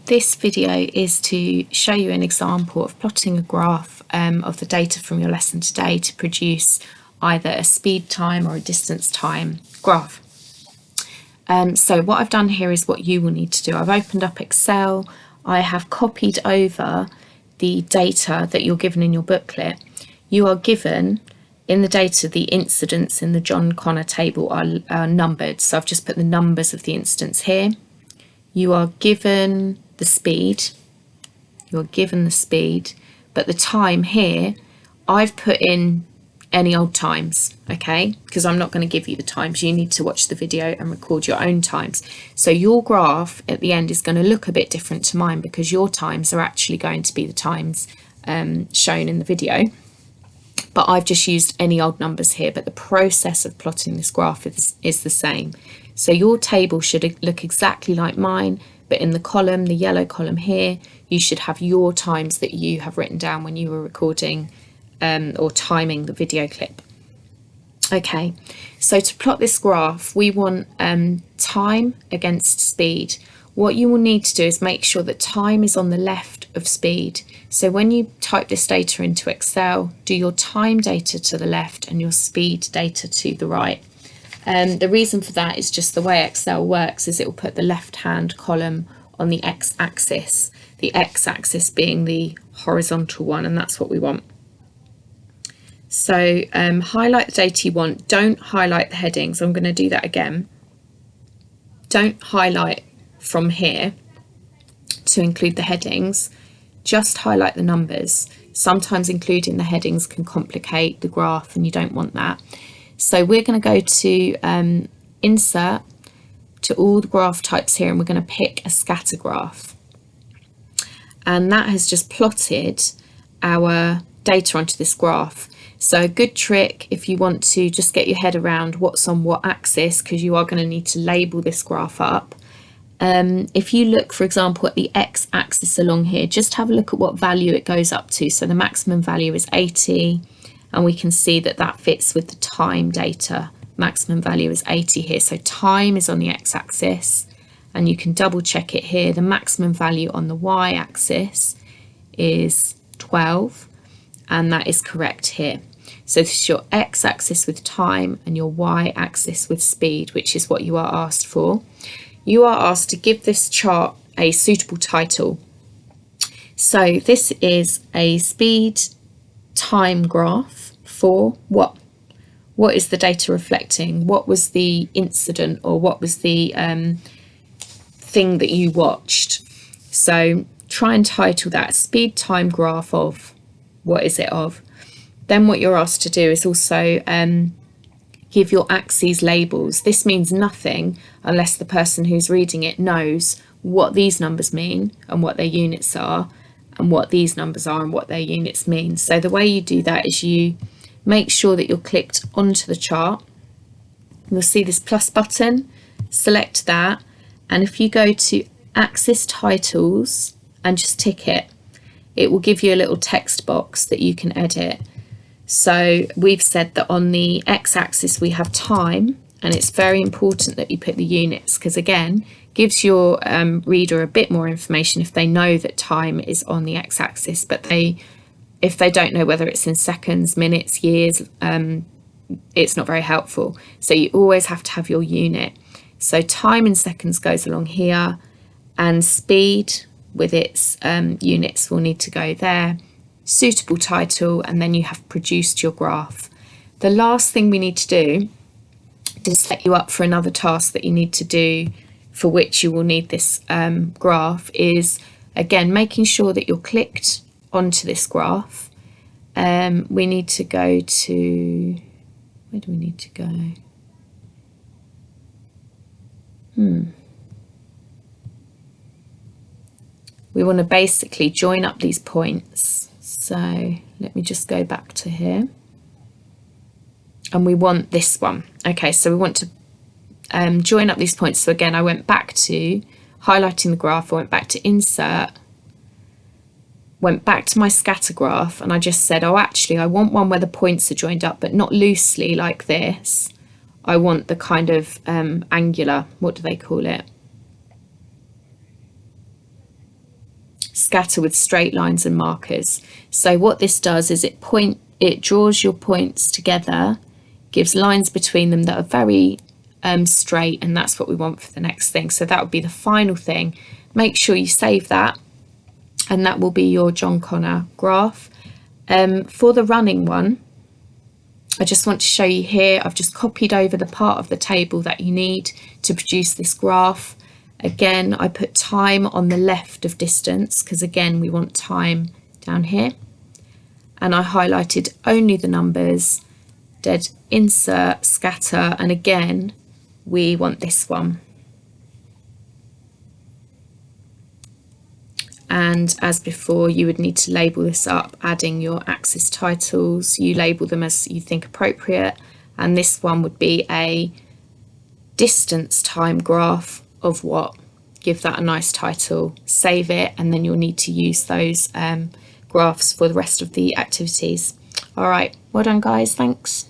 This video is to show you an example of plotting a graph of the data from your lesson today to produce either a speed time or a distance time graph. So what I've done here is what you will need to do. I've opened up Excel. I have copied over the data that you're given in your booklet. You are given in the data the incidents in the John Connor table are numbered. So I've just put the numbers of the incidents here. You are given the speed. You're given the speed, but the time here, I've put in any old times, okay? Because I'm not going to give you the times. You need to watch the video and record your own times. So your graph at the end is going to look a bit different to mine because your times are actually going to be the times shown in the video. But I've just used any old numbers here, but the process of plotting this graph is the same. So your table should look exactly like mine, but in the column, the yellow column here, you should have your times that you have written down when you were recording or timing the video clip. Okay, so to plot this graph, we want time against speed. What you will need to do is make sure that time is on the left of speed. So when you type this data into Excel, do your time data to the left and your speed data to the right. The reason for that is just the way Excel works is it will put the left-hand column on the x-axis, the x-axis being the horizontal one, and that's what we want. So highlight the data you want. Don't highlight the headings. I'm going to do that again. Don't highlight from here to include the headings. Just highlight the numbers. Sometimes including the headings can complicate the graph and you don't want that. So we're going to go to insert to all the graph types here, and we're going to pick a scatter graph. And that has just plotted our data onto this graph. So a good trick if you want to just get your head around what's on what axis, because you are going to need to label this graph up. If you look, for example, at the x-axis along here, just have a look at what value it goes up to. So the maximum value is 80. And we can see that that fits with the time data. Maximum value is 80 here. So time is on the x-axis, and you can double check it here. The maximum value on the y-axis is 12, and that is correct here. So this is your x-axis with time and your y-axis with speed, which is what you are asked for. You are asked to give this chart a suitable title. So this is a speed time graph for what? What is the data reflecting? What was the incident, or what was the thing that you watched? So try and title that speed time graph of what is it of. Then what you're asked to do is also give your axes labels. This means nothing unless the person who's reading it knows what these numbers mean and what their units are, and what these numbers are and what their units mean. So the way you do that is you make sure that you're clicked onto the chart. You'll see this plus button, select that, and if you go to axis titles and just tick it, it will give you a little text box that you can edit. So we've said that on the x-axis we have time, and it's very important that you put the units, because again, gives your reader a bit more information if they know that time is on the x-axis, but if they don't know whether it's in seconds, minutes, years, it's not very helpful. So you always have to have your unit. So time in seconds goes along here, and speed with its units will need to go there. Suitable title, and then you have produced your graph. The last thing we need to do is set you up for another task that you need to do, for which you will need this graph, is again making sure that you're clicked onto this graph. We need to go to, where do we need to go? We want to basically join up these points. So let me just go back to here. And we want this one. Okay, so we want to join up these points. So again, I went back to highlighting the graph, I went back to insert, went back to my scatter graph, and I just said, oh, actually, I want one where the points are joined up, but not loosely like this. I want the kind of angular, what do they call it? scatter with straight lines and markers. So what this does is it draws your points together, gives lines between them that are very straight, and that's what we want for the next thing. So that would be the final thing. Make sure you save that, and that will be your John Connor graph. For the running one, I just want to show you here, I've just copied over the part of the table that you need to produce this graph. Again, I put time on the left of distance because again we want time down here, and I highlighted only the numbers, dead insert, scatter, and again we want this one. And as before, you would need to label this up, adding your axis titles. You label them as you think appropriate, and this one would be a distance time graph of what. Give that a nice title, save it, and then you'll need to use those graphs for the rest of the activities. All right, well done guys, thanks.